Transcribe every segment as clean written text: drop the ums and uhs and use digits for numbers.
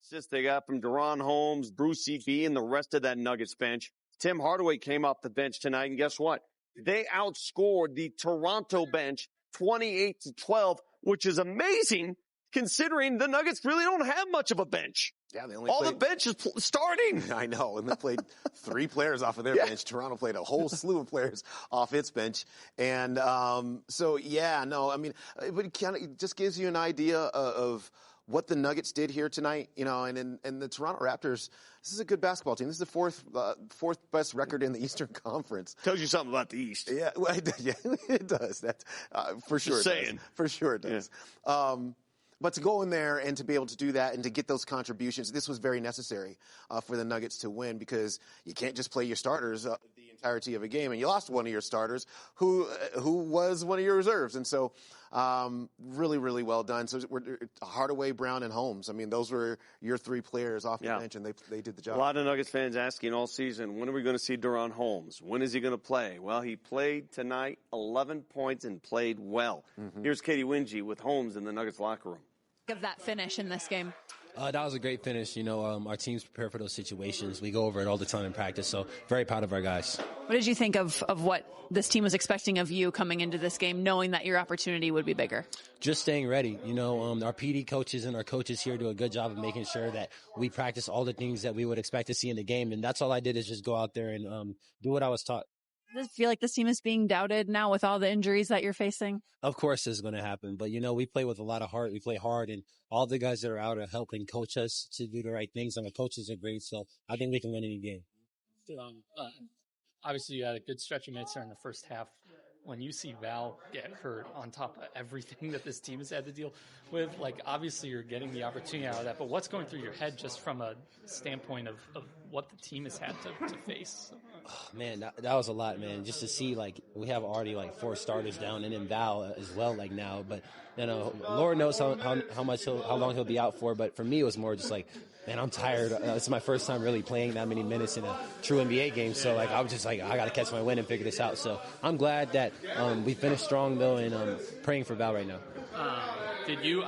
Assist they got from DaRon Holmes, Brucey B, and the rest of that Nuggets bench. Tim Hardaway came off the bench tonight, and guess what? They outscored the Toronto bench 28-12, which is amazing considering the Nuggets really don't have much of a bench. Yeah, they only the bench is starting. I know, and they played 3 players off of their bench. Toronto played a whole slew of players off its bench. And but it kind of just gives you an idea of what the Nuggets did here tonight, and the Toronto Raptors. This is a good basketball team. This is the fourth best record in the Eastern Conference. Tells you something about the East. Yeah, well, it does. That's for sure. Just saying. For sure it does. Yeah. But to go in there and to be able to do that and to get those contributions, this was very necessary for the Nuggets to win, because you can't just play your starters the entirety of a game, and you lost one of your starters who was one of your reserves. And so really, really well done. So Hardaway, Brown, and Holmes. I mean, those were your 3 players off the bench, and they did the job. A lot of Nuggets fans asking all season, when are we going to see DaRon Holmes? When is he going to play? Well, he played tonight, 11 points, and played well. Mm-hmm. Here's Katie Winge with Holmes in the Nuggets locker room. Of that finish in this game? That was a great finish. Our team's prepare for those situations. We go over it all the time in practice, so very proud of our guys. What did you think of what this team was expecting of you coming into this game, knowing that your opportunity would be bigger? Just staying ready. Our PD coaches and our coaches here do a good job of making sure that we practice all the things that we would expect to see in the game, and that's all I did is just go out there and do what I was taught. Does it feel like this team is being doubted now with all the injuries that you're facing? Of course this is going to happen, but we play with a lot of heart. We play hard, and all the guys that are out are helping coach us to do the right things, and the coaches are great, so I think we can win any game. Obviously you had a good stretch of minutes there in the first half. When you see Val get hurt on top of everything that this team has had to deal with, obviously you're getting the opportunity out of that, but what's going through your head just from a standpoint of what the team has had to face? Oh, man, that was a lot, man. Just to see, we have already 4 starters down, and then Val as well, now. But, Lord knows how long he'll be out for. But for me, it was more just man, I'm tired. It's my first time really playing that many minutes in a true NBA game. So, I was just I got to catch my wind and figure this out. So I'm glad that we finished strong, though, and praying for Val right now. Did you,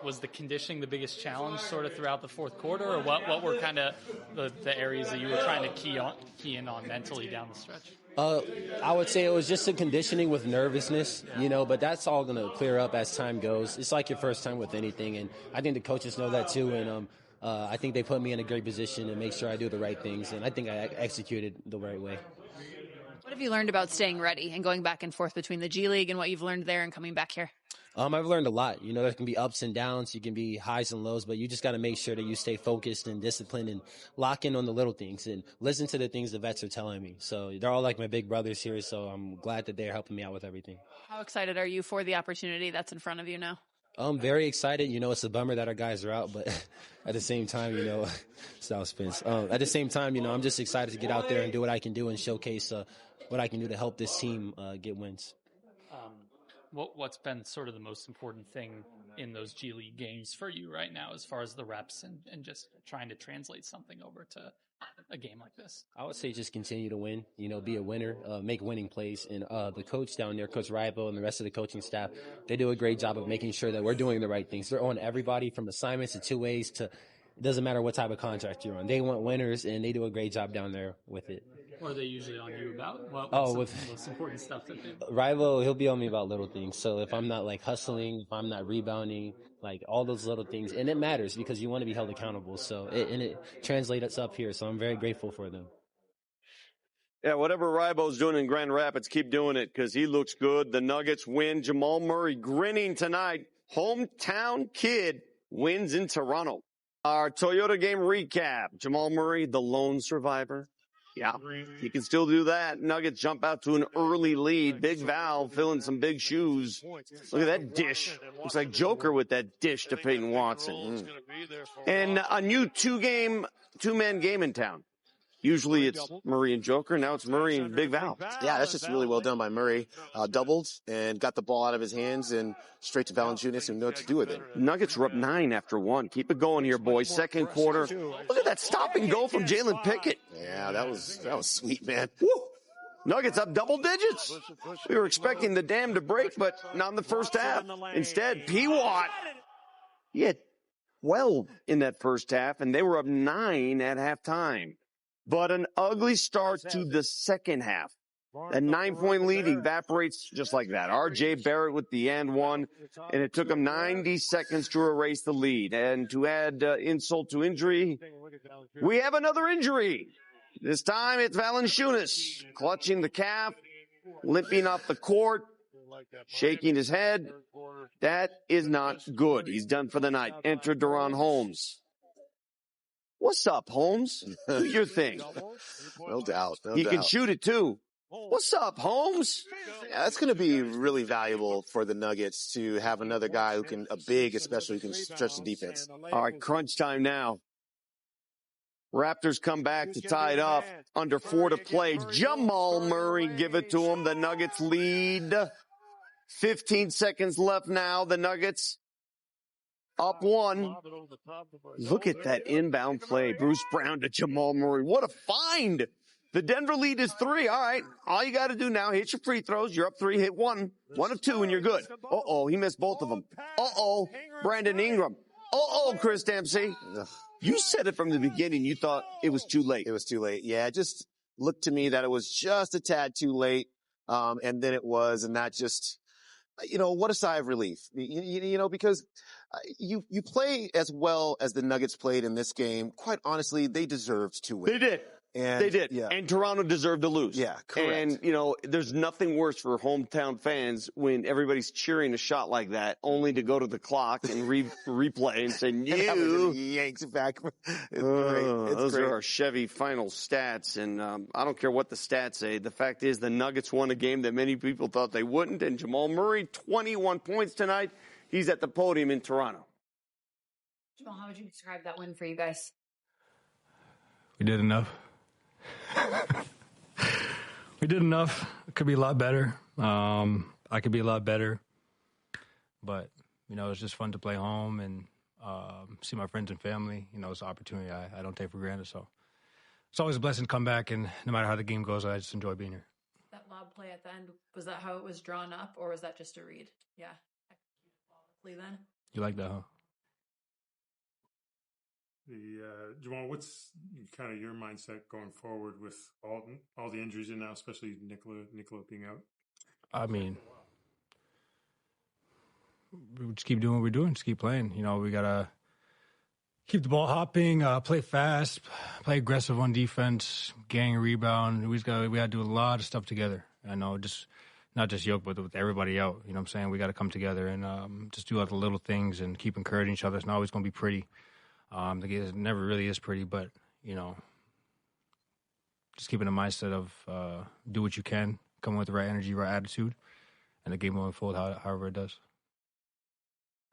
was the conditioning the biggest challenge sort of throughout the fourth quarter, or what were kind of the areas that you were trying to key in on mentally down the stretch? I would say it was just the conditioning with nervousness, but that's all going to clear up as time goes. It's like your first time with anything, and I think the coaches know that too, and I think they put me in a great position to make sure I do the right things, and I think I executed the right way. What have you learned about staying ready and going back and forth between the G League and what you've learned there and coming back here? I've learned a lot. There can be ups and downs. You can be highs and lows, but you just got to make sure that you stay focused and disciplined and lock in on the little things and listen to the things the vets are telling me. So they're all like my big brothers here, so I'm glad that they're helping me out with everything. How excited are you for the opportunity that's in front of you now? I'm very excited. It's a bummer that our guys are out, but at the same time, style spins. At the same time, I'm just excited to get out there and do what I can do and showcase what I can do to help this team get wins. What's been sort of the most important thing in those G League games for you right now as far as the reps and just trying to translate something over to a game like this? I would say just continue to win, be a winner, make winning plays. And the coach down there, Coach Ribo, and the rest of the coaching staff, they do a great job of making sure that we're doing the right things. They're on everybody from assignments to 2 ways to it doesn't matter what type of contract you're on. They want winners, and they do a great job down there with it. What are they usually on you about? What's the most important stuff that they do? Rival, he'll be on me about little things. So if I'm not hustling, if I'm not rebounding, all those little things, and it matters because you want to be held accountable. So it translates up here. So I'm very grateful for them. Yeah, whatever Ribo's doing in Grand Rapids, keep doing it because he looks good. The Nuggets win. Jamal Murray grinning tonight. Hometown kid wins in Toronto. Our Toyota game recap. Jamal Murray, the lone survivor. Yeah, he can still do that. Nuggets jump out to an early lead. Big Val filling some big shoes. Look at that dish. Looks like Joker with that dish to Peyton Watson. And a new two-man game in town. Usually it's Murray and Joker. Now it's Murray and Big Val. Yeah, that's just really well done by Murray. Doubled and got the ball out of his hands and straight to Valanciunas and knew what to do with it. Nuggets were up 9 after 1. Keep it going here, boys. Second quarter. Look at that stop and go from Jalen Pickett. Yeah, that was sweet, man. Woo! Nuggets up double digits. We were expecting the dam to break, but not in the first half. Instead, P. Watt. He had 12 in that first half, and they were up 9 at halftime. But an ugly start to the second half. That 9-point lead evaporates just like that. R.J. Barrett with the and one, and it took him 90 seconds to erase the lead. And to add insult to injury, we have another injury. This time it's Valanciunas clutching the calf, limping off the court, shaking his head. That is not good. He's done for the night. Enter DaRon Holmes. What's up, Holmes? Do your thing. No doubt. He can shoot it, too. What's up, Holmes? Yeah, that's going to be really valuable for the Nuggets to have another guy who can, a big especially, who can stretch the defense. All right, crunch time now. Raptors come back to tie it up. Under 4 to play. Jamal Murray give it to him. The Nuggets lead. 15 seconds left now. The Nuggets up 1. Look at that inbound play. Bruce Brown to Jamal Murray. What a find. The Denver lead is 3. All right. All you got to do now, hit your free throws. You're up 3. Hit 1. 1 of 2, and you're good. Uh-oh. He missed both of them. Uh-oh. Brandon Ingram. Uh-oh, Chris Dempsey. You said it from the beginning. You thought it was too late. It was too late. Yeah, it just looked to me that it was just a tad too late. And then it was, and that just, what a sigh of relief. Because you play as well as the Nuggets played in this game. Quite honestly, they deserved to win. They did. And they did. Yeah. And Toronto deserved to lose. Yeah, correct. And, there's nothing worse for hometown fans when everybody's cheering a shot like that, only to go to the clock and replay and say, no. Yanks it back. It's great. Those are our Chevy final stats. And I don't care what the stats say. The fact is the Nuggets won a game that many people thought they wouldn't. And Jamal Murray, 21 points tonight. He's at the podium in Toronto. Jamal, how would you describe that win for you guys? We did enough. We did enough. It could be a lot better. I could be a lot better. But, it's just fun to play home and see my friends and family. It's an opportunity I don't take for granted. So it's always a blessing to come back, and no matter how the game goes, I just enjoy being here. That lob play at the end, was that how it was drawn up, or was that just a read? Yeah. Then. You like that, huh? Jamal, what's kind of your mindset going forward with all the injuries and now, especially Nikola being out? I mean, we just keep doing what we're doing, just keep playing. We gotta keep the ball hopping, play fast, play aggressive on defense, gang rebound. We gotta do a lot of stuff together. I know, just not just Jokic, but with everybody out. You know what I'm saying? We got to come together and just do all the little things and keep encouraging each other. It's not always going to be pretty. The game never really is pretty, but, just keeping a mindset of do what you can, come with the right energy, right attitude, and the game will unfold however it does.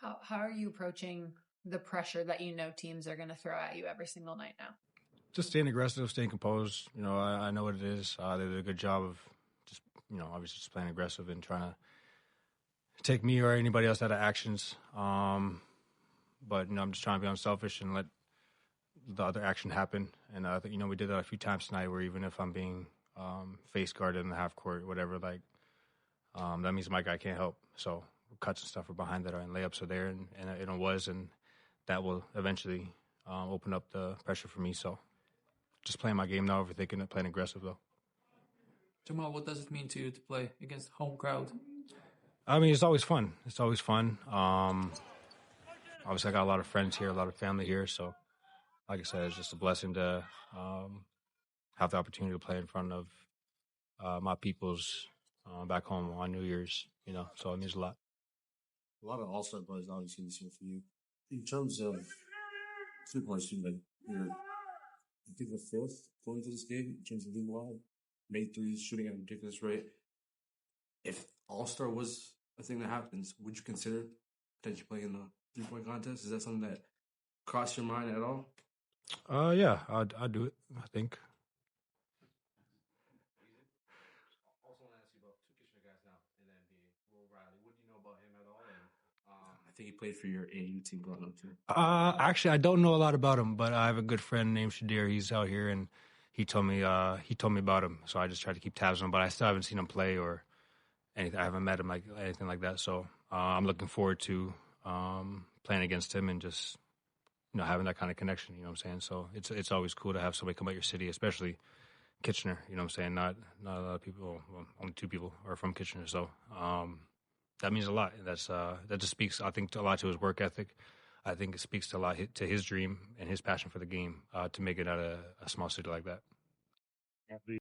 How are you approaching the pressure that teams are going to throw at you every single night now? Just staying aggressive, staying composed. I know what it is. They did a good job of just, obviously just playing aggressive and trying to take me or anybody else out of actions. But, I'm just trying to be unselfish and let the other action happen. And I think, we did that a few times tonight where even if I'm being face guarded in the half court or whatever, that means my guy can't help. So cuts and stuff are behind that and layups are there, and it was, and that will eventually open up the pressure for me. So just playing my game now, overthinking it, playing aggressive, though. Jamal, what does it mean to you to play against home crowd? I mean, it's always fun. Obviously, I got a lot of friends here, a lot of family here. So, like I said, it's just a blessing to have the opportunity to play in front of my peoples back home on New Year's, so it means a lot. A lot of all-star players obviously this year for you. In terms of three-point shooting, you're, I think, the fourth going into this game in terms of league-wide. Made threes, shooting at a ridiculous rate. If all-star was a thing that happens, would you consider potentially playing in the three-point contest? Is that something that crossed your mind at all? Yeah, I'd do it, I think. I also want to ask you about two Kitchener guys now in the NBA. Will Riley, what do you know about him at all? And I think he played for your AU team growing up too. Actually, I don't know a lot about him, but I have a good friend named Shadir. He's out here, and he told me about him. So I just tried to keep tabs on him, but I still haven't seen him play or anything. I haven't met him anything like that. So I'm looking forward to playing against him and just having that kind of connection. You know what I'm saying? So it's always cool to have somebody come out your city, especially Kitchener. You know what I'm saying? Not a lot of people. Well, only 2 people are from Kitchener, so that means a lot. And that just speaks, I think, a lot to his work ethic. I think it speaks to a lot to his dream and his passion for the game to make it out of a small city like that.